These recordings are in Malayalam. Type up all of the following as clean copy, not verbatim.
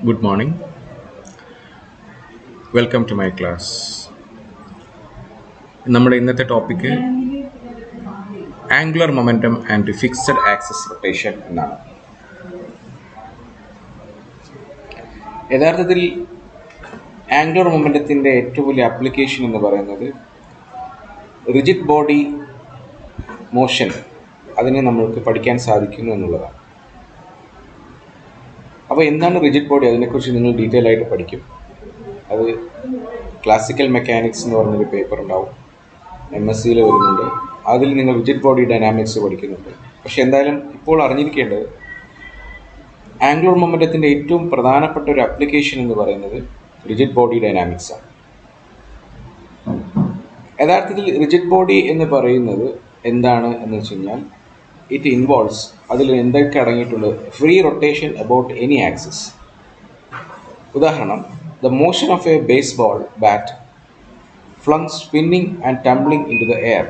Good morning. Welcome to my class. നമ്മുടെ ഇന്നത്തെ topic angular momentum and fixed axis rotation എന്നാണ്. യഥാർത്ഥത്തിൽ ആംഗുലർ മൊമെൻറ്റത്തിൻ്റെ ഏറ്റവും വലിയ ആപ്ലിക്കേഷൻ എന്ന് പറയുന്നത് റിജിഡ് ബോഡി മോഷൻ അതിനെ നമ്മൾക്ക് പഠിക്കാൻ സാധിക്കുന്നു എന്നുള്ളതാണ്. അപ്പോൾ എന്താണ് റിജിഡ് ബോഡി, അതിനെക്കുറിച്ച് നിങ്ങൾ ഡീറ്റെയിൽ ആയിട്ട് പഠിക്കും. അത് ക്ലാസിക്കൽ മെക്കാനിക്സ് എന്ന് പറഞ്ഞൊരു പേപ്പർ ഉണ്ടാവും, MSc വരുന്നുണ്ട്. അതിൽ നിങ്ങൾ റിജിഡ് ബോഡി ഡൈനാമിക്സ് പഠിക്കുന്നുണ്ട്. പക്ഷെ എന്തായാലും ഇപ്പോൾ അറിഞ്ഞിരിക്കേണ്ടത് ആംഗുലർ മൊമെൻറ്റത്തിൻ്റെ ഏറ്റവും പ്രധാനപ്പെട്ട ഒരു ആപ്ലിക്കേഷൻ എന്ന് പറയുന്നത് റിജിഡ് ബോഡി ഡൈനാമിക്സ് ആണ്. യഥാർത്ഥത്തിൽ റിജിഡ് ബോഡി എന്ന് പറയുന്നത് എന്താണ് എന്ന് വെച്ച് കഴിഞ്ഞാൽ ഇറ്റ് ഇൻവോൾവ്സ്, അതിൽ എന്തൊക്കെ അടങ്ങിയിട്ടുണ്ട്, free rotation about any axis. ഉദാഹരണം, the motion of a baseball bat flung spinning and tumbling into the air.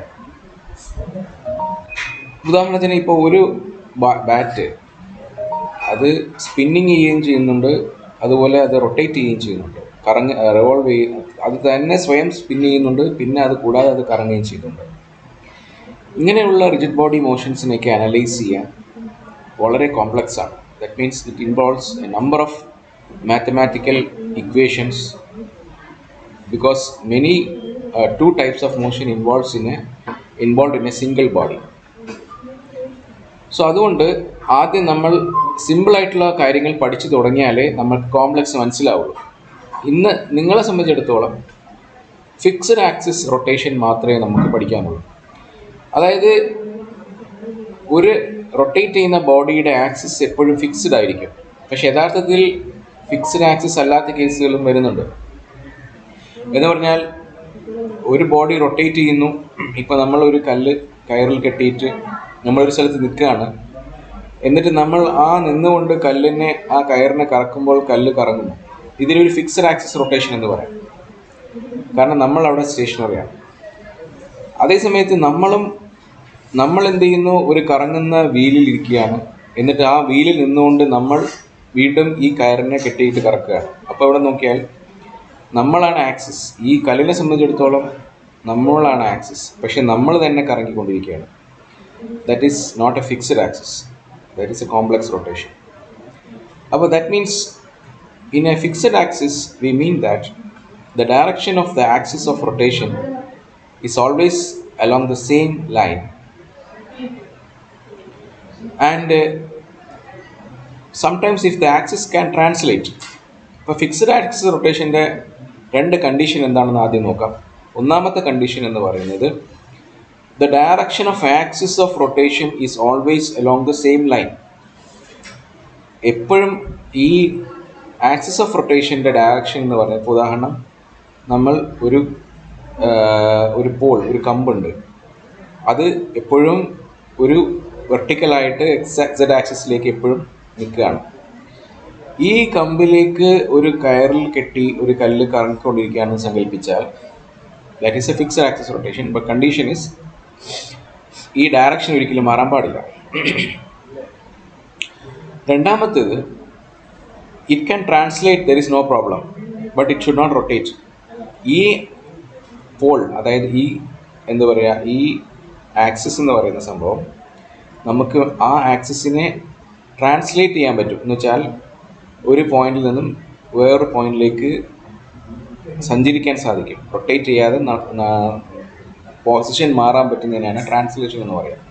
ഉദാഹരണത്തിന് ഇപ്പോൾ ഒരു ബാറ്റ് അത് സ്പിന്നിങ് ചെയ്യുകയും ചെയ്യുന്നുണ്ട്, അതുപോലെ അത് റൊട്ടേറ്റ് ചെയ്യുകയും ചെയ്യുന്നുണ്ട്, റിവോൾവ് ചെയ്യുന്നു. അത് തന്നെ സ്വയം സ്പിൻ ചെയ്യുന്നുണ്ട്, പിന്നെ അത് കൂടാതെ അത് കറങ്ങുകയും ചെയ്യുന്നുണ്ട്. ഇങ്ങനെയുള്ള റിജിഡ് ബോഡി മോഷൻസിനെയൊക്കെ അനലൈസ് ചെയ്യാൻ വളരെ കോംപ്ലക്സ് ആണ്. That means it involves A number of mathematical equations because many two types of motion involved in a single body. So അതുകൊണ്ട് ആദ്യം നമ്മൾ സിമ്പിളായിട്ടുള്ള കാര്യങ്ങൾ പഠിച്ചു തുടങ്ങിയാലേ നമ്മൾക്ക് കോംപ്ലക്സ് മനസ്സിലാവുള്ളൂ. ഇന്ന് നിങ്ങളെ സംബന്ധിച്ചിടത്തോളം ഫിക്സഡ് ആക്സിസ് റൊട്ടേഷൻ മാത്രമേ നമുക്ക് പഠിക്കാനുള്ളൂ. അതായത് ഒരു റൊട്ടേറ്റ് ചെയ്യുന്ന ബോഡിയുടെ ആക്സിസ് എപ്പോഴും ഫിക്സ്ഡ് ആയിരിക്കും. പക്ഷെ യഥാർത്ഥത്തിൽ ഫിക്സ്ഡ് ആക്സിസ് അല്ലാത്ത കേസുകളും വരുന്നുണ്ട്. എന്ന് പറഞ്ഞാൽ ഒരു ബോഡി റൊട്ടേറ്റ് ചെയ്യുന്നു. ഇപ്പോൾ നമ്മളൊരു കയറിൽ കെട്ടിയിട്ട് നമ്മളൊരു സ്ഥലത്ത് നിൽക്കുകയാണ്. എന്നിട്ട് നമ്മൾ നിന്നുകൊണ്ട് ആ കയറിനെ കറക്കുമ്പോൾ കല്ല് കറങ്ങുന്നു. ഇതിലൊരു ഫിക്സ്ഡ് ആക്സിസ് റൊട്ടേഷൻ എന്ന് പറയാം, കാരണം നമ്മൾ അവിടെ സ്റ്റേഷനറിയാണ്. അതേസമയത്ത് നമ്മൾ എന്ത് ചെയ്യുന്നു, ഒരു കറങ്ങുന്ന വീലിൽ ഇരിക്കുകയാണ്. എന്നിട്ട് ആ വീലിൽ നിന്നുകൊണ്ട് നമ്മൾ വീണ്ടും ഈ കയറിനെ കെട്ടിയിട്ട് കറക്കുകയാണ്. അപ്പോൾ ഇവിടെ നോക്കിയാൽ നമ്മളാണ് ആക്സിസ്. ഈ കല്ലിനെ സംബന്ധിച്ചിടത്തോളം നമ്മളാണ് ആക്സിസ്, പക്ഷെ നമ്മൾ തന്നെ കറങ്ങിക്കൊണ്ടിരിക്കുകയാണ്. That is not a fixed axis, that is a complex rotation. അപ്പോൾ that means in a fixed axis we mean that the direction of the axis of rotation is always along the same line and sometimes if the axis can translate. ഇപ്പോൾ ഫിക്സ്ഡ് ആക്സിസ് റൊട്ടേഷൻ്റെ രണ്ട് കണ്ടീഷൻ എന്താണെന്ന് ആദ്യം നോക്കാം. ഒന്നാമത്തെ കണ്ടീഷൻ എന്ന് പറയുന്നത് the direction of axis of rotation is always along the same line. എപ്പോഴും ഈ ആക്സിസ് ഓഫ് റൊട്ടേഷൻ്റെ ഡയറക്ഷൻ എന്ന് പറയുന്നത്, ഉദാഹരണം നമ്മൾ ഒരു ഒരു കമ്പുണ്ട്, അത് എപ്പോഴും ഒരു വെർട്ടിക്കലായിട്ട് എക്സ് ആക്സിസിലേക്ക് എപ്പോഴും നിൽക്കുകയാണ്. ഈ കമ്പിലേക്ക് ഒരു കയറിൽ കെട്ടി ഒരു കല്ല് കറങ്ങിക്കൊണ്ടിരിക്കുകയാണെന്ന് സങ്കല്പിച്ചാൽ that is a fixed axis rotation. But condition is ഈ ഡയറക്ഷൻ ഒരിക്കലും മാറാൻ പാടില്ല. രണ്ടാമത്തേത്, it can translate, there is no problem, but it should not rotate. ഈ പോൾ, അതായത് ഈ ആക്സിസ് എന്ന് പറയുന്ന സംഭവം നമുക്ക് ആ ആക്സിസിനെ ട്രാൻസ്ലേറ്റ് ചെയ്യാൻ പറ്റും. എന്ന് വെച്ചാൽ ഒരു പോയിന്റിൽ നിന്നും വേറൊരു പോയിന്റിലേക്ക് സഞ്ചരിക്കാൻ സാധിക്കും, റൊട്ടേറ്റ് ചെയ്യാതെ പൊസിഷൻ മാറാൻ പറ്റുന്നതിനാണ് ട്രാൻസ്ലേഷൻ എന്ന് പറയുന്നത്.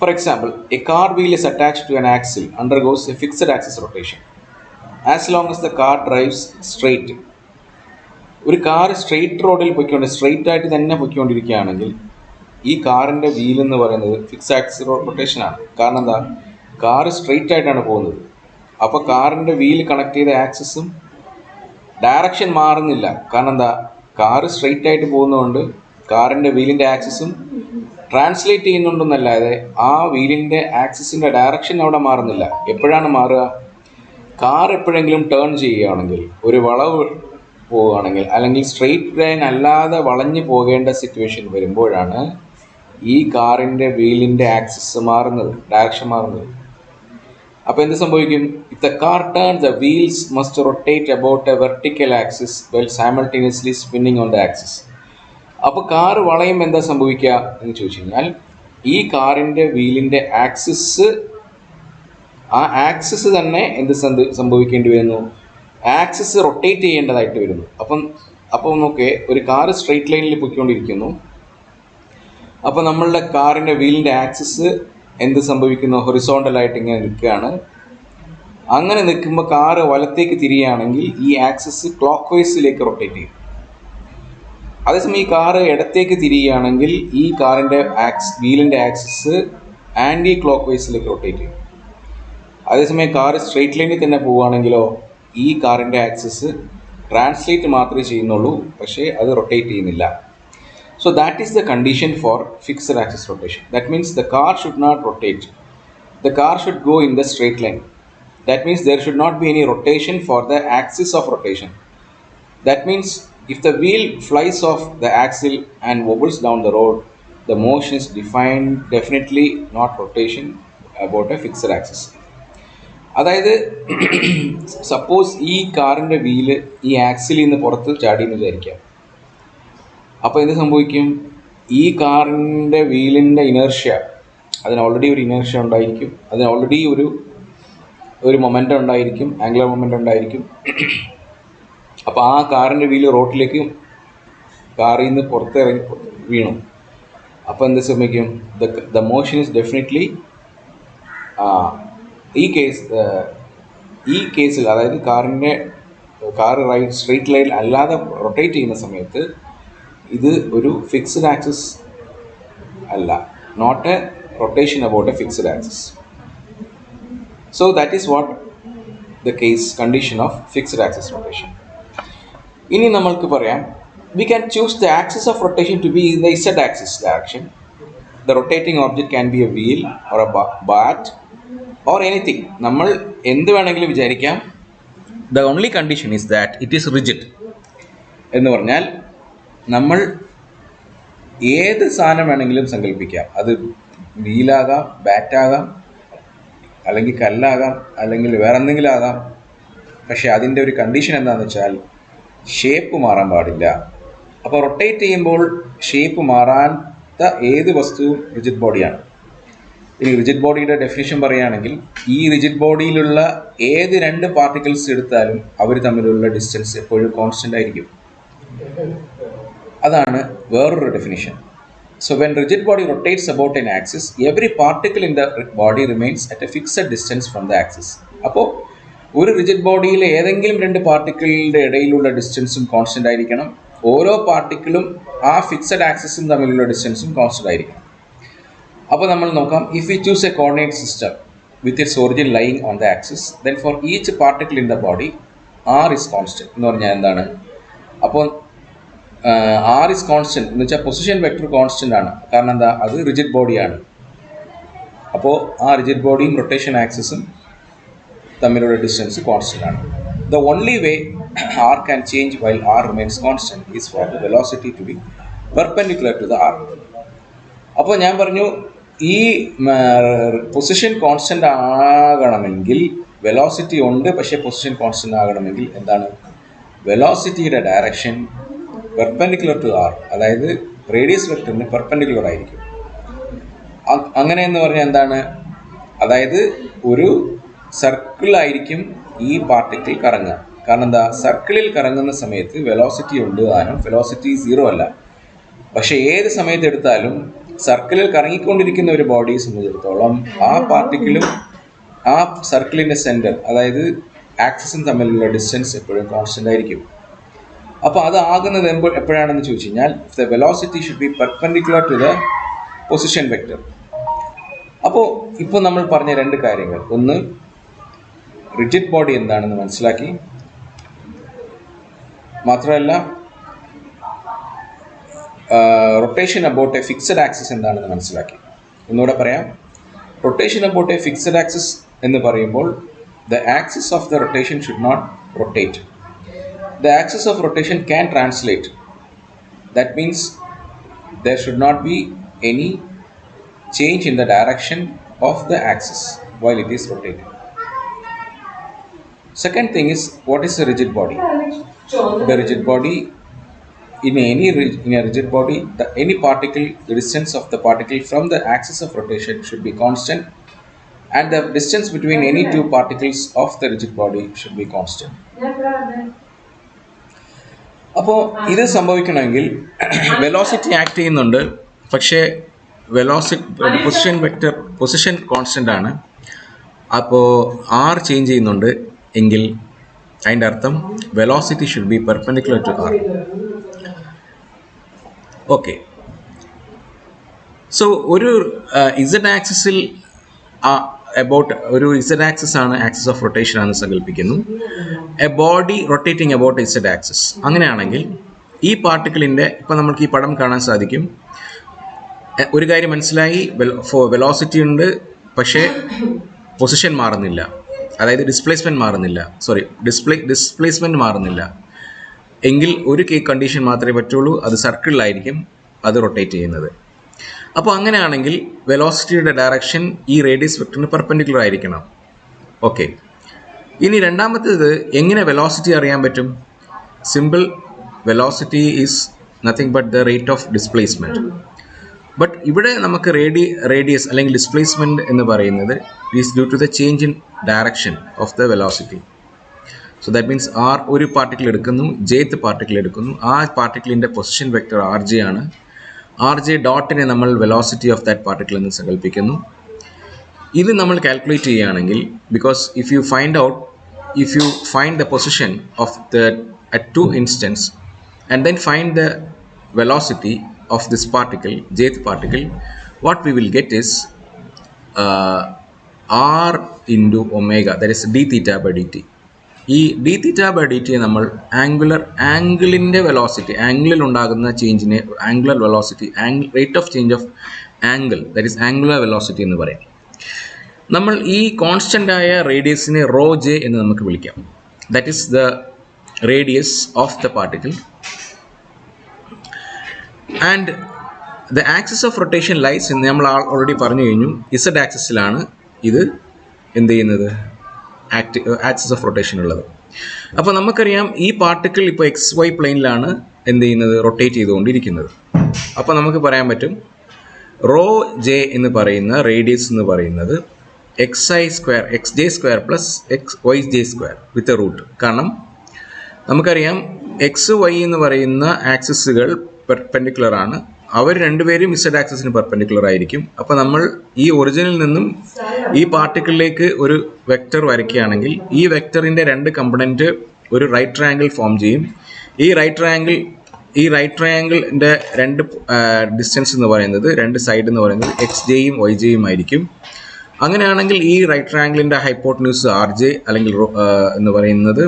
For example, a car wheel is attached to an axle undergoes a fixed axis rotation as long as the car drives straight. ഒരു കാർ സ്ട്രെയിറ്റ് ആയിട്ട് തന്നെ പൊയ്ക്കൊണ്ടിരിക്കുകയാണെങ്കിൽ ഈ കാറിൻ്റെ വീൽ എന്ന് പറയുന്നത് ഫിക്സ്ഡ് ആക്സിസ് റൊട്ടേഷനാണ്. കാരണം എന്താ, കാറ് സ്ട്രെയിറ്റ് ആയിട്ടാണ് പോകുന്നത്. അപ്പോൾ കാറിൻ്റെ വീല് കണക്ട് ചെയ്ത ആക്സിസും ഡയറക്ഷൻ മാറുന്നില്ല. കാരണം എന്താ, കാറ് സ്ട്രെയിറ്റ് ആയിട്ട് പോകുന്നതുകൊണ്ട് കാറിൻ്റെ വീലിൻ്റെ ആക്സിസും ട്രാൻസ്ലേറ്റ് ചെയ്യുന്നുണ്ടെന്നല്ലാതെ ആ വീലിൻ്റെ ആക്സിസിൻ്റെ ഡയറക്ഷൻ അവിടെ മാറുന്നില്ല. എപ്പോഴാണ് മാറുക, കാർ എപ്പോഴെങ്കിലും ടേൺ ചെയ്യുകയാണെങ്കിൽ, ഒരു വളവ് പോവുകയാണെങ്കിൽ, അല്ലെങ്കിൽ സ്ട്രെയിറ്റ് ലൈൻ അല്ലാതെ വളഞ്ഞു പോകേണ്ട സിറ്റുവേഷൻ വരുമ്പോഴാണ് ഈ കാറിൻ്റെ വീലിൻ്റെ ആക്സിസ് മാറുന്നത്, ഡയറക്ഷൻ മാറുന്നത്. അപ്പോൾ എന്ത് സംഭവിക്കും? If the car turn the wheels must rotate about A vertical axis well simultaneously spinning on the axis. അപ്പോൾ കാറ് വളയുമ്പോൾ എന്താ സംഭവിക്കുക എന്ന് ചോദിച്ചു കഴിഞ്ഞാൽ, ഈ കാറിൻ്റെ വീലിൻ്റെ ആക്സിസ്, ആ ആക്സിസ് തന്നെ എന്ത് സംഭവിക്കേണ്ടി വരുന്നു? ആക്സിസ് റൊട്ടേറ്റ് ചെയ്യേണ്ടതായിട്ട് വരുന്നു. അപ്പം നോക്കേ, ഒരു കാറ് സ്ട്രെയിറ്റ് ലൈനിൽ പൊയ്ക്കൊണ്ടിരിക്കുന്നു. അപ്പോൾ നമ്മളുടെ കാറിൻ്റെ വീലിൻ്റെ ആക്സിസ് എന്ത് സംഭവിക്കുന്നു? ഹൊറിസോണ്ടലായിട്ട് ഇങ്ങനെ നിൽക്കുകയാണ്. അങ്ങനെ നിൽക്കുമ്പോൾ കാറ് വലത്തേക്ക് തിരിയുകയാണെങ്കിൽ ഈ ആക്സിസ് ക്ലോക്ക് വൈസിലേക്ക് റൊട്ടേറ്റ് ചെയ്യും. അതേസമയം ഈ കാറ് ഇടത്തേക്ക് തിരിയുകയാണെങ്കിൽ ഈ കാറിൻ്റെ വീലിൻ്റെ ആക്സിസ് ആൻറ്റി ക്ലോക്ക് വൈസിലേക്ക് റൊട്ടേറ്റ് ചെയ്യും. അതേസമയം കാറ് സ്ട്രെയിറ്റ് ലൈനിൽ തന്നെ പോവുകയാണെങ്കിലോ ഈ കാറിൻ്റെ ആക്സിസ് ട്രാൻസ്ലേറ്റ് മാത്രമേ ചെയ്യുന്നുള്ളൂ, പക്ഷേ അത് റൊട്ടേറ്റ് ചെയ്യുന്നില്ല. So that is the condition for fixed axis rotation. That means the car should not rotate. The car should go in the straight line. That means there should not be any rotation for the axis of rotation. That means if the wheel flies off the axle and wobbles down the road, the motion is definitely not rotation about a fixed axis. അതായത് സപ്പോസ് ഈ കാറിൻ്റെ വീല് ഈ ആക്സിലിൽ നിന്ന് പുറത്ത് ചാടിയെന്ന് വിചാരിക്കാം. അപ്പോൾ എന്ത് സംഭവിക്കും? ഈ കാറിൻ്റെ വീലിൻ്റെ ഇനേർഷ്യ, അതിന് ഓൾറെഡി ഒരു ഇനേർഷ്യ ഉണ്ടായിരിക്കും, അതിന് ഓൾറെഡി ഒരു മൊമെൻ്റം ഉണ്ടായിരിക്കും, ആംഗുലർ മൊമെൻ്റം ഉണ്ടായിരിക്കും. അപ്പോൾ ആ കാറിൻ്റെ വീല് റോട്ടിലേക്ക് കാറിൽ നിന്ന് പുറത്തിറങ്ങി വീണു. അപ്പോൾ എന്ത് സംഭവിക്കും? ദ മോഷൻ ഇസ് ഡെഫിനറ്റ്ലി ഈ കേസിൽ, അതായത് കാറ് സ്ട്രെയിറ്റ് ലൈൻ അല്ലാതെ റൊട്ടേറ്റ് ചെയ്യുന്ന സമയത്ത് ഇത് ഒരു ഫിക്സ്ഡ് ആക്സിസ് അല്ല, not a rotation about a fixed axis. So that is what the case condition of fixed axis rotation. ഇനി നമ്മൾക്ക് പറയാം, we can choose the axis of rotation to be in the Z axis direction. The rotating object can be a wheel or a bat or anything. നമ്മൾ എന്ത് വേണമെങ്കിലും വിചാരിക്കാം. The only condition is that it is rigid. എന്ന് പറഞ്ഞാൽ നമ്മൾ ഏത് സാധനം വേണമെങ്കിലും സങ്കല്പിക്കാം. അത് വീലാകാം, ബാറ്റാകാം, അല്ലെങ്കിൽ കല്ലാകാം, അല്ലെങ്കിൽ വേറെ എന്തെങ്കിലും ആകാം. പക്ഷേ അതിൻ്റെ ഒരു കണ്ടീഷൻ എന്താണെന്ന് വെച്ചാൽ ഷേപ്പ് മാറാൻ പാടില്ല. അപ്പോൾ റൊട്ടേറ്റ് ചെയ്യുമ്പോൾ ഷേപ്പ് മാറാത്ത ഏത് വസ്തുവും റിജിഡ് ബോഡിയാണ്. ഇനി റിജിഡ് ബോഡിയുടെ ഡെഫിനിഷൻ പറയുകയാണെങ്കിൽ, ഈ റിജിഡ് ബോഡിയിലുള്ള ഏത് രണ്ട് പാർട്ടിക്കിൾസ് എടുത്താലും അവർ തമ്മിലുള്ള ഡിസ്റ്റൻസ് എപ്പോഴും കോൺസ്റ്റൻ്റ് ആയിരിക്കും. അതാണ് വേറൊരു definition. So when rigid body rotates about N axis, every particle in the body remains at A fixed distance from the axis. അപ്പോൾ ഒരു റിജിഡ് ബോഡിയിൽ ഏതെങ്കിലും രണ്ട് പാർട്ടിക്കിളിൻ്റെ ഇടയിലുള്ള ഡിസ്റ്റൻസും കോൺസ്റ്റൻ്റ് ആയിരിക്കണം. ഓരോ പാർട്ടിക്കിളും ആ ഫിക്സഡ് ആക്സിസും തമ്മിലുള്ള ഡിസ്റ്റൻസും കോൺസ്റ്റൻ്റ് ആയിരിക്കണം. അപ്പോൾ നമ്മൾ നോക്കാം, if we choose a coordinate system with its origin lying on the axis, then for each particle in the body r is constant. എന്ന് പറഞ്ഞാൽ എന്താണ്? അപ്പോൾ ആർ ഇസ് കോൺസ്റ്റൻറ്റ് എന്ന് വെച്ചാൽ പൊസിഷൻ വെക്ടർ കോൺസ്റ്റൻ്റ് ആണ്. കാരണം എന്താ? അത് റിജിഡ് ബോഡിയാണ്. അപ്പോൾ ആ റിജിഡ് ബോഡിയും റൊട്ടേഷൻ ആക്സിസും തമ്മിലുള്ള ഡിസ്റ്റൻസ് കോൺസ്റ്റൻ്റ് ആണ്. The only way r can change while r remains constant is for the velocity to be perpendicular to the r. അപ്പോൾ ഞാൻ പറഞ്ഞു, ഈ പൊസിഷൻ കോൺസ്റ്റൻ്റ് ആകണമെങ്കിൽ വെലോസിറ്റി ഉണ്ട്, പക്ഷേ പൊസിഷൻ കോൺസ്റ്റൻ്റ് ആകണമെങ്കിൽ എന്താണ്? വെലോസിറ്റിയുടെ ഡയറക്ഷൻ പെർപെൻഡിക്കുലർ ടു ആർ, അതായത് റേഡിയസ് വെക്ടറിന് പെർപെൻഡിക്കുലർ ആയിരിക്കും. അങ്ങനെ എന്ന് പറഞ്ഞാൽ എന്താണ്? അതായത് ഒരു സർക്കിളായിരിക്കും ഈ പാർട്ടിക്കിൾ കറങ്ങുക. കാരണം എന്താ? സർക്കിളിൽ കറങ്ങുന്ന സമയത്ത് വെലോസിറ്റി ഉണ്ട് താനും, വെലോസിറ്റി 0 അല്ല. പക്ഷേ ഏത് സമയത്ത് എടുത്താലും സർക്കിളിൽ കറങ്ങിക്കൊണ്ടിരിക്കുന്ന ഒരു ബോഡിയെ സംബന്ധിച്ചിടത്തോളം ആ പാർട്ടിക്കിളും ആ സർക്കിളിൻ്റെ സെൻറ്റർ, അതായത് ആക്സിസും തമ്മിലുള്ള ഡിസ്റ്റൻസ് എപ്പോഴും കോൺസ്റ്റൻ്റ് ആയിരിക്കും. അപ്പോൾ അത് ആകുന്നത് എപ്പോഴാണെന്ന് ചോദിച്ചു കഴിഞ്ഞാൽ, the velocity should be perpendicular to the position vector. അപ്പോൾ ഇപ്പോൾ നമ്മൾ പറഞ്ഞ രണ്ട് കാര്യങ്ങൾ, ഒന്ന് റിജിഡ് ബോഡി എന്താണെന്ന് മനസ്സിലാക്കി, മാത്രമല്ല rotation about a fixed axis എന്താണെന്ന് മനസ്സിലാക്കി. ഒന്നുകൂടെ പറയാം, rotation about a fixed axis എന്ന് പറയുമ്പോൾ the axis of the rotation should not rotate. The axis of rotation can translate. That means there should not be any change in the direction of the axis while it is rotating. Second thing is, what is a rigid body? The rigid body, in a rigid body, any particle, the distance of the particle from the axis of rotation should be constant, and the distance between any two particles of the rigid body should be constant. അപ്പോൾ ഇത് സംഭവിക്കണമെങ്കിൽ വെലോസിറ്റി ആക്ട് ചെയ്യുന്നുണ്ട്, പക്ഷേ പൊസിഷൻ കോൺസ്റ്റൻ്റ് ആണ്. അപ്പോൾ ആർ ചേഞ്ച് ചെയ്യുന്നുണ്ട് എങ്കിൽ അതിൻ്റെ അർത്ഥം velocity should be perpendicular to R. Okay, so ഒരു ഇസഡ് ആക്സിസിൽ ഒരു ഇസഡ് ആക്സിസ് ആണ്, ആക്സിസ് ഓഫ് റൊട്ടേഷൻ ആണെന്ന് സങ്കല്പിക്കുന്നു. A body rotating about Z axis. അങ്ങനെയാണെങ്കിൽ ഈ പാർട്ടിക്കിളിൻ്റെ, ഇപ്പം നമുക്ക് ഈ പടം കാണാൻ സാധിക്കും, ഒരു കാര്യം മനസ്സിലായി, വെലോസിറ്റി ഉണ്ട്, പക്ഷേ പൊസിഷൻ മാറുന്നില്ല, അതായത് ഡിസ്പ്ലേസ്മെൻറ്റ് മാറുന്നില്ല എങ്കിൽ ഒരു കണ്ടീഷൻ മാത്രമേ പറ്റുള്ളൂ, അത് സർക്കിളിലായിരിക്കും അത് റൊട്ടേറ്റ് ചെയ്യുന്നത്. അപ്പോൾ അങ്ങനെയാണെങ്കിൽ വെലോസിറ്റിയുടെ ഡയറക്ഷൻ ഈ റേഡിയസ് വെക്ടറിന് പെർപെൻഡിക്കുലർ ആയിരിക്കണം. ഓക്കെ, ഇനി രണ്ടാമത്തേത്, എങ്ങനെ വെലോസിറ്റി അറിയാൻ പറ്റും? Simple, velocity is nothing but the rate of displacement. But ഇവിടെ നമുക്ക് റേഡിയസ് അല്ലെങ്കിൽ ഡിസ്പ്ലേസ്മെൻറ്റ് എന്ന് പറയുന്നത് is due to the change in direction of the velocity. So that means r ഒരു പാർട്ടിക്കിൾ എടുക്കുന്നു, ജെത്ത് പാർട്ടിക്കിൾ എടുക്കുന്നു, ആ പാർട്ടിക്കിളിൻ്റെ പൊസിഷൻ വെക്ടർ ആർ ജെ ആണ്. ആർ ജെ ഡോട്ടിനെ നമ്മൾ വെലോസിറ്റി ഓഫ് ദാറ്റ് പാർട്ടിക്കിൾ എന്ന് സങ്കല്പിക്കുന്നു. ഇത് നമ്മൾ കാൽക്കുലേറ്റ് ചെയ്യുകയാണെങ്കിൽ, because if you find the position of the at two instance and then find the velocity of this particle, jth particle, what we will get is r into omega, that is d theta by dt. ഈ d theta by dt നമ്മൾ ആംഗിളിൻ്റെ വെലോസിറ്റി, ആംഗിളിൽ ഉണ്ടാകുന്ന ചേഞ്ചിനെ angular velocity, rate of change of angle, that is angular velocity എന്ന് പറയാം. നമ്മൾ ഈ കോൺസ്റ്റൻ്റ് ആയ റേഡിയസിനെ റോ ജെ എന്ന് നമുക്ക് വിളിക്കാം. That is the radius of the particle. And the axis of rotation lies എന്ന് നമ്മൾ ഓൾറെഡി പറഞ്ഞു കഴിഞ്ഞു, ഇസഡ് ആക്സിസിലാണ് ഇത് എന്ത് ചെയ്യുന്നത്, ആക്സിസ് ഓഫ് റൊട്ടേഷൻ ഉള്ളത്. അപ്പോൾ നമുക്കറിയാം ഈ പാർട്ടിക്കിൾ ഇപ്പോൾ എക്സ് വൈ പ്ലെയിനിലാണ് എന്ത് ചെയ്യുന്നത്, റൊട്ടേറ്റ് ചെയ്തുകൊണ്ടിരിക്കുന്നത്. അപ്പോൾ നമുക്ക് പറയാൻ പറ്റും റോ ജെ എന്ന് പറയുന്ന റേഡിയസ് എന്ന് പറയുന്നത് x j square plus y j square with a root. കാരണം നമുക്കറിയാം എക്സ് വൈ എന്ന് പറയുന്ന ആക്സിസുകൾ പെർപെൻഡിക്കുലർ ആണ്, അവർ രണ്ടുപേരും ഇസഡ് ആക്സിസിന് പെർപെൻഡിക്കുലർ ആയിരിക്കും. അപ്പോൾ നമ്മൾ ഈ ഒറിജിനിൽ നിന്നും ഈ പാർട്ടിക്കിളിലേക്ക് ഒരു വെക്റ്റർ വരയ്ക്കുകയാണെങ്കിൽ ഈ വെക്റ്ററിൻ്റെ രണ്ട് കമ്പണൻറ്റ് ഒരു റൈറ്റ് ട്രയാങ്കിൾ ഫോം ചെയ്യും. ഈ റൈറ്റ് ട്രയാങ്കിളിൻ്റെ രണ്ട് ഡിസ്റ്റൻസ് എന്ന് പറയുന്നത്, രണ്ട് സൈഡ് എന്ന് പറയുന്നത് എക്സ് ജെയും വൈ ജെയും ആയിരിക്കും. അങ്ങനെയാണെങ്കിൽ ഈ റൈറ്റ് ട്രയാങ്കിളിൻ്റെ ഹൈപ്പോട്ടന്യൂസ് ആർ ജെ അല്ലെങ്കിൽ എന്ന് പറയുന്നത്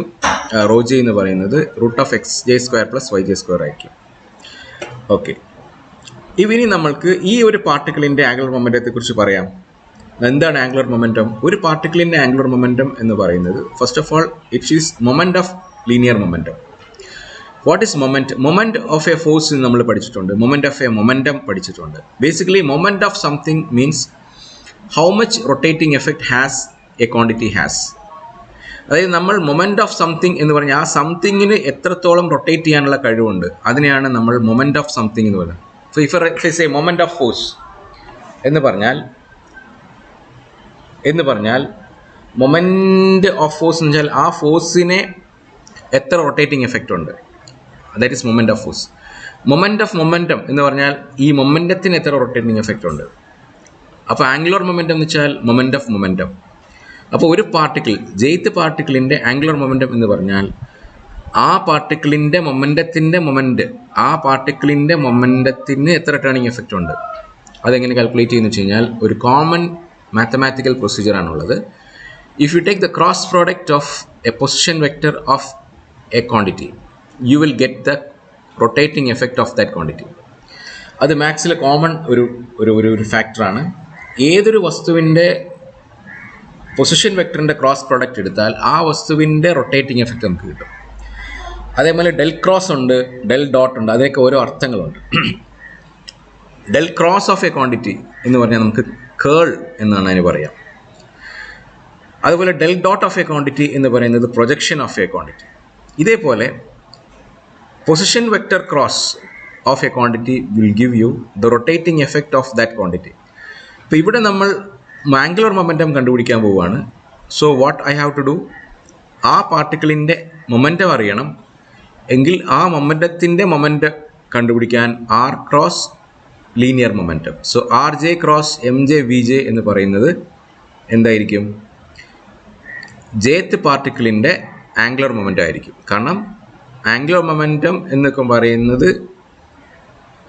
റോ ജെ എന്ന് പറയുന്നത് root of x j square plus y j square ആയിരിക്കും. ഓക്കെ, ഇനി നമ്മൾക്ക് ഈ ഒരു പാർട്ടിക്കിളിൻ്റെ ആംഗുലർ മൊമെൻറ്റത്തെ കുറിച്ച് പറയാം. എന്താണ് ആംഗുലർ മൊമെൻറ്റം? ഒരു പാർട്ടിക്കിളിൻ്റെ ആംഗുലർ മൊമെൻറ്റം എന്ന് പറയുന്നത്, first of all it is moment of linear momentum. What is moment? Moment of A force നമ്മൾ പഠിച്ചിട്ടുണ്ട്, മൊമെൻറ്റ് ഓഫ് എ മൊമെൻറ്റം പഠിച്ചിട്ടുണ്ട്. Basically moment of something means how much rotating effect has A quantity has. അതായത് നമ്മൾ മൊമെൻറ്റ് ഓഫ് സംതിങ് എന്ന് പറഞ്ഞാൽ ആ സംതിങ്ങിന് എത്രത്തോളം റൊട്ടേറ്റ് ചെയ്യാനുള്ള കഴിവുണ്ട്, അതിനെയാണ് നമ്മൾ മൊമെൻറ്റ് ഓഫ് സംതിങ് എന്ന് പറയുന്നത്. So if say moment of force എന്ന് പറഞ്ഞാൽ മൊമെൻറ്റ് ഓഫ് ഫോഴ്സ് എന്ന് വെച്ചാൽ ആ ഫോഴ്സിനെ എത്ര റൊട്ടേറ്റിംഗ് എഫക്റ്റ് ഉണ്ട്, that is moment of force. Moment of momentum എന്ന് പറഞ്ഞാൽ ഈ മൊമെൻറ്റത്തിന് എത്ര റൊട്ടേറ്റിംഗ് എഫക്റ്റ് ഉണ്ട്. അപ്പോൾ ആംഗുലർ മൊമെൻറ്റം എന്ന് വെച്ചാൽ മൊമെൻറ്റ് ഓഫ് മൊമെൻറ്റം. അപ്പോൾ ഒരു പാർട്ടിക്കിൾ, ജെയ്ത്ത് പാർട്ടിക്കിളിൻ്റെ ആംഗുലർ മൊമെൻറ്റം എന്ന് പറഞ്ഞാൽ ആ പാർട്ടിക്കിളിൻ്റെ ആ പാർട്ടിക്കിളിൻ്റെ മൊമെൻറ്റത്തിന് എത്ര ടേണിംഗ് എഫക്റ്റ് ഉണ്ട്. അതെങ്ങനെ കാൽക്കുലേറ്റ് ചെയ്യുന്നു വെച്ച് കഴിഞ്ഞാൽ ഒരു കോമൺ മാത്തമാറ്റിക്കൽ പ്രൊസീജിയറാണുള്ളത്. If you take the cross product of a position vector of a quantity, you will get the rotating effect of that quantity. അത് മാത്സിലെ കോമൺ ഒരു ഫാക്ടറാണ്. ഏതൊരു വസ്തുവിൻ്റെ പൊസിഷൻ വെക്ടറിൻ്റെ ക്രോസ് പ്രോഡക്റ്റ് എടുത്താൽ ആ വസ്തുവിൻ്റെ റൊട്ടേറ്റിംഗ് എഫക്റ്റ് നമുക്ക് കിട്ടും. അതേപോലെ ഡെൽ ക്രോസ് ഉണ്ട്, ഡെൽ ഡോട്ട് ഉണ്ട്, അതിനൊക്കെ ഓരോ അർത്ഥങ്ങളുണ്ട്. Del cross of a quantity എന്ന് പറഞ്ഞാൽ നമുക്ക് കേൾ എന്നാണ് അതിന് പറയാം. അതുപോലെ del dot of a quantity എന്ന് പറയുന്നത് പ്രൊജക്ഷൻ ഓഫ് എ ക്വാണ്ടിറ്റി. ഇതേപോലെ position vector cross of a quantity will give you the rotating effect of that quantity. ഇപ്പോൾ ഇവിടെ നമ്മൾ ആംഗുലർ മൊമെൻറ്റം കണ്ടുപിടിക്കാൻ പോവുകയാണ്. So what I have to do, ആ പാർട്ടിക്കിളിൻ്റെ മൊമെൻറ്റം അറിയണം എങ്കിൽ ആ മൊമെൻറ്റത്തിൻ്റെ മൊമെൻറ്റം കണ്ടുപിടിക്കാൻ r cross linear momentum. So r j cross m J V J എന്ന് പറയുന്നത് എന്തായിരിക്കും? ജേത്ത് പാർട്ടിക്കിളിൻ്റെ ആംഗുലർ മൊമെൻറ്റം ആയിരിക്കും. കാരണം ആംഗുലർ മൊമെൻറ്റം എന്നൊക്കെ പറയുന്നത്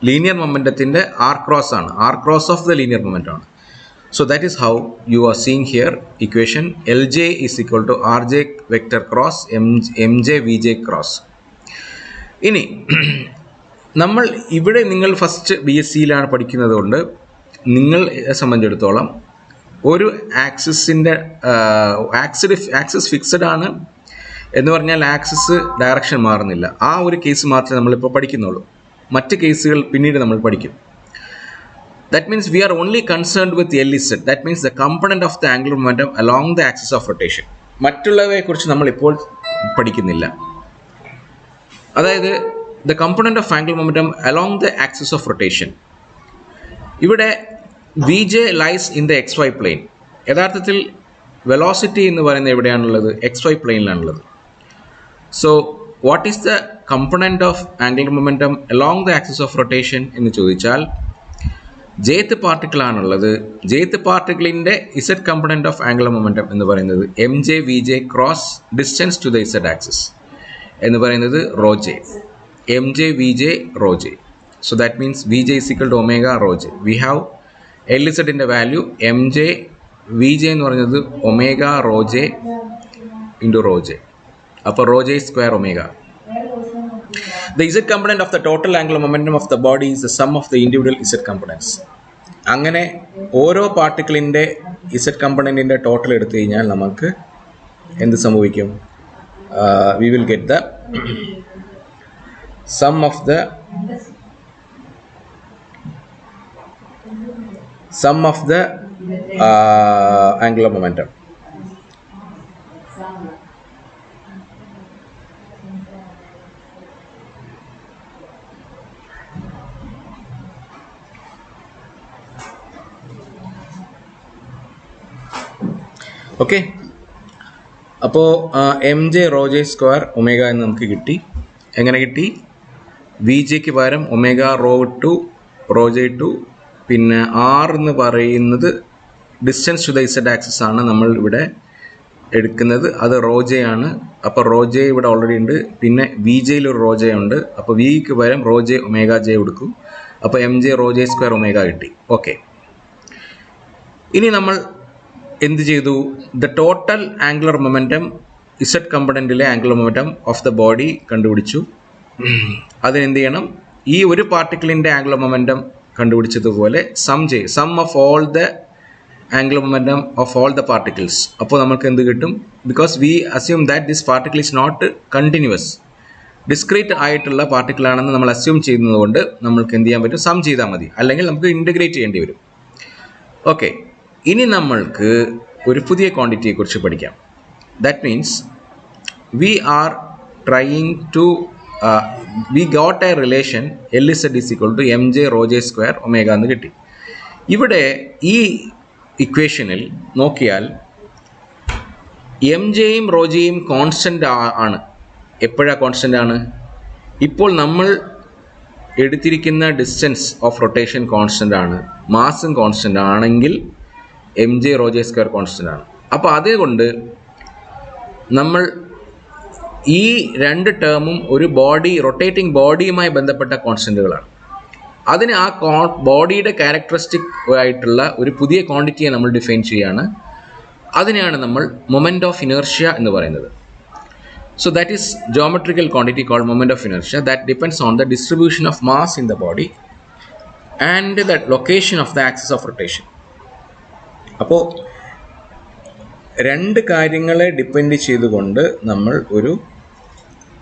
ലീനിയർ മൊമെൻറ്റത്തിൻ്റെ ആർ ക്രോസ് ആണ്. R cross of the linear momentum ആണ്. So that is how you are seeing here equation Lj is equal to Rj vector cross Mj Vj cross. ഇനി നമ്മൾ ഇവിടെ നിങ്ങൾ ഫസ്റ്റ് B.SCയിലാണ് പഠിക്കുന്നത് കൊണ്ട് നിങ്ങളെ സംബന്ധിച്ചിടത്തോളം ഒരു ആക്സിസിൻ്റെ ആക്സിസ് ഫിക്സഡ് ആണ് എന്ന് പറഞ്ഞാൽ ആക്സിസ് ഡയറക്ഷൻ മാറുന്നില്ല. ആ ഒരു കേസ് മാത്രമേ നമ്മളിപ്പോൾ പഠിക്കുന്നുള്ളൂ. മറ്റ് കേസുകൾ പിന്നീട് നമ്മൾ പഠിക്കും. That means we are only concerned with LZ. That means the component of the angular momentum along the axis of rotation. മറ്റുള്ളവയെ കുറിച്ച് നമ്മൾ ഇപ്പോൾ പഠിക്കുന്നില്ല. അതായത് the component of angular momentum along the axis of rotation. ഇവിടെ Vj lies in the xy plane. യഥാർത്ഥത്തിൽ വെലോസിറ്റി എന്ന് പറയുന്നത് എവിടെയാണുള്ളത്? xy പ്ലെയിനിലാണുള്ളത്. So what is the component of angular momentum along the axis of rotation എന്ന് ചോദിച്ചാൽ ജേത്ത് പാർട്ടിക്കിൾ ആണുള്ളത്. ജേത്ത് പാർട്ടിക്കിളിൻ്റെ Z component of angular momentum എന്ന് പറയുന്നത് M J V J cross distance to the Z axis എന്ന് പറയുന്നത് rho J. M J V J rho J. So that means V J is equal to omega rho J. We have L ഇസഡിൻ്റെ value M J V J എന്ന് പറയുന്നത് omega rho J into rho J. അപ്പോൾ rho J square omega. The z component of the total angular momentum of the body is the sum of the individual z components. അങ്ങനെ ഓരോ പാർട്ടിക്കിളിൻ്റെ z കമ്പണൻറ്റിൻ്റെ ടോട്ടൽ എടുത്തു കഴിഞ്ഞാൽ നമുക്ക് എന്ത് സംഭവിക്കും? We will get the sum of the angular momentum. ഓക്കെ, അപ്പോൾ M J rho J square omega എന്ന് നമുക്ക് കിട്ടി. എങ്ങനെ കിട്ടി? വി ജെക്ക് പകരം omega rho to rho J to, പിന്നെ ആർ എന്ന് പറയുന്നത് distance to the Z axis ആണ് നമ്മൾ ഇവിടെ എടുക്കുന്നത്. അത് റോ ജെ ആണ്. അപ്പോൾ റോ ജെ ഇവിടെ ഓൾറെഡി ഉണ്ട്. പിന്നെ വി ജെയിൽ ഒരു റോ ജെ ഉണ്ട്. അപ്പോൾ വിക്ക് പകരം റോ ജെ ഒമേഗ ജെ കൊടുക്കും. അപ്പോൾ M J rho J square omega കിട്ടി. ഓക്കെ, ഇനി നമ്മൾ എന്ത് ചെയ്തു? The total angular momentum Z കമ്പണൻറ്റിലെ angular momentum of the body കണ്ടുപിടിച്ചു. അതിനെന്ത് ചെയ്യണം? ഈ ഒരു പാർട്ടിക്കിളിൻ്റെ ആംഗുലർ മൊമെൻറ്റം കണ്ടുപിടിച്ചതുപോലെ sum of all the angular momentum of all the particles. അപ്പോൾ നമുക്ക് എന്ത് കിട്ടും? Because we assume that this particle is not continuous, discrete ആയിട്ടുള്ള പാർട്ടിക്കിളാണെന്ന് നമ്മൾ അസ്യൂം ചെയ്യുന്നതുകൊണ്ട് നമ്മൾക്ക് എന്ത് ചെയ്യാൻ പറ്റും? സം ചെയ്താൽ മതി. അല്ലെങ്കിൽ നമുക്ക് ഇൻറ്റഗ്രേറ്റ് ചെയ്യേണ്ടി വരും. ഓക്കെ, ഇനി നമ്മൾക്ക് ഒരു പുതിയ ക്വാണ്ടിറ്റിയെക്കുറിച്ച് പഠിക്കാം. That means we are trying to we got a relation l z is equal to m J rho J square omega എന്ന് കിട്ടി. ഇവിടെ ഈ ഇക്വേഷനിൽ നോക്കിയാൽ എം ജെയും റോ ജെയും കോൺസ്റ്റൻ്റ് ആണ്. എപ്പോഴാണ് കോൺസ്റ്റൻ്റ് ആണ്? ഇപ്പോൾ നമ്മൾ എടുത്തിരിക്കുന്ന ഡിസ്റ്റൻസ് ഓഫ് റൊട്ടേഷൻ കോൺസ്റ്റൻ്റ് ആണ്, മാസും കോൺസ്റ്റൻ്റ് ആണെങ്കിൽ m J rho J square constant ആണ്. അപ്പോൾ അതുകൊണ്ട് നമ്മൾ ഈ രണ്ട് ടേമും ഒരു റൊട്ടേറ്റിംഗ് ബോഡിയുമായി ബന്ധപ്പെട്ട കോൺസ്റ്റൻറ്റുകളാണ്. അതിന് ആ ബോഡിയുടെ ക്യാരക്ടറിസ്റ്റിക് ആയിട്ടുള്ള ഒരു പുതിയ ക്വാണ്ടിറ്റിയെ നമ്മൾ ഡിഫൈൻ ചെയ്യുകയാണ്. അതിനെയാണ് നമ്മൾ മൊമെൻ്റ് ഓഫ് ഇനേർഷ്യ എന്ന് പറയുന്നത്. So that is geometrical quantity called moment of inertia that depends on the distribution of mass in the body and the location of the axis of rotation. അപ്പോൾ രണ്ട് കാര്യങ്ങളെ ഡിപ്പെൻഡ് ചെയ്തുകൊണ്ട് നമ്മൾ ഒരു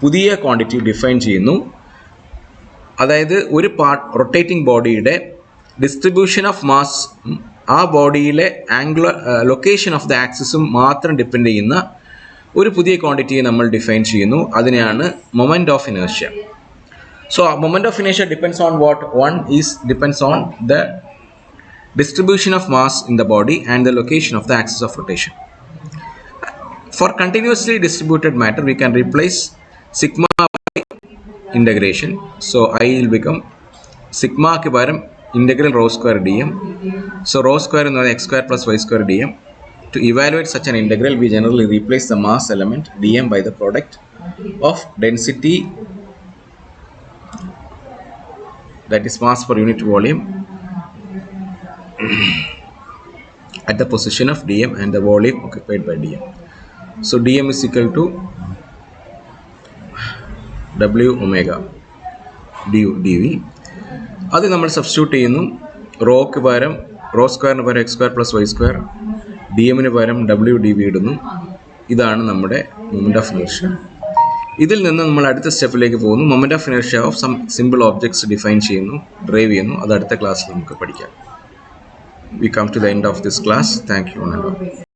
പുതിയ ക്വാണ്ടിറ്റി ഡിഫൈൻ ചെയ്യുന്നു. അതായത് ഒരു റൊട്ടേറ്റിംഗ് ബോഡിയുടെ ഡിസ്ട്രിബ്യൂഷൻ ഓഫ് മാസ് ആ ബോഡിയിലെ ആംഗുലർ ലൊക്കേഷൻ ഓഫ് ദ ആക്സിസും മാത്രം ഡിപ്പെൻഡ് ചെയ്യുന്ന ഒരു പുതിയ ക്വാണ്ടിറ്റിയെ നമ്മൾ ഡിഫൈൻ ചെയ്യുന്നു. അതിനെയാണ് moment of inertia. So moment of inertia depends on what? One is depends on the distribution of mass in the body and the location of the axis of rotation. For continuously distributed matter, we can replace sigma by integration. So I will become sigma ke param integral rho square dm. So rho square is x square plus y square dm. To evaluate such an integral, we generally replace the mass element dm by the product of density, that is mass per unit volume, at the position of dm and the volume occupied by dm. So dm is equal to w omega du dv. അത് നമ്മൾ സബ്സ്റ്റിറ്റ്യൂട്ട് ചെയ്യുന്നു. റോക്ക് പകരം റോ സ്ക്വയറിന് പകരം x square plus y square, d എമ്മിന് പകരം ഡബ്ല്യു ഡി വി ഇടുന്നു. ഇതാണ് നമ്മുടെ മൊമെന്റ് ഓഫ് ഇനേർഷ്യ. ഇതിൽ നിന്ന് നമ്മൾ അടുത്ത സ്റ്റെപ്പിലേക്ക് പോകുന്നു. Moment of inertia of some simple objects define ചെയ്യുന്നു, ഡ്രൈവ് ചെയ്യുന്നു. അത് അടുത്ത ക്ലാസ്സിൽ നമുക്ക് പഠിക്കാം. We come to the end of this class. Thank you.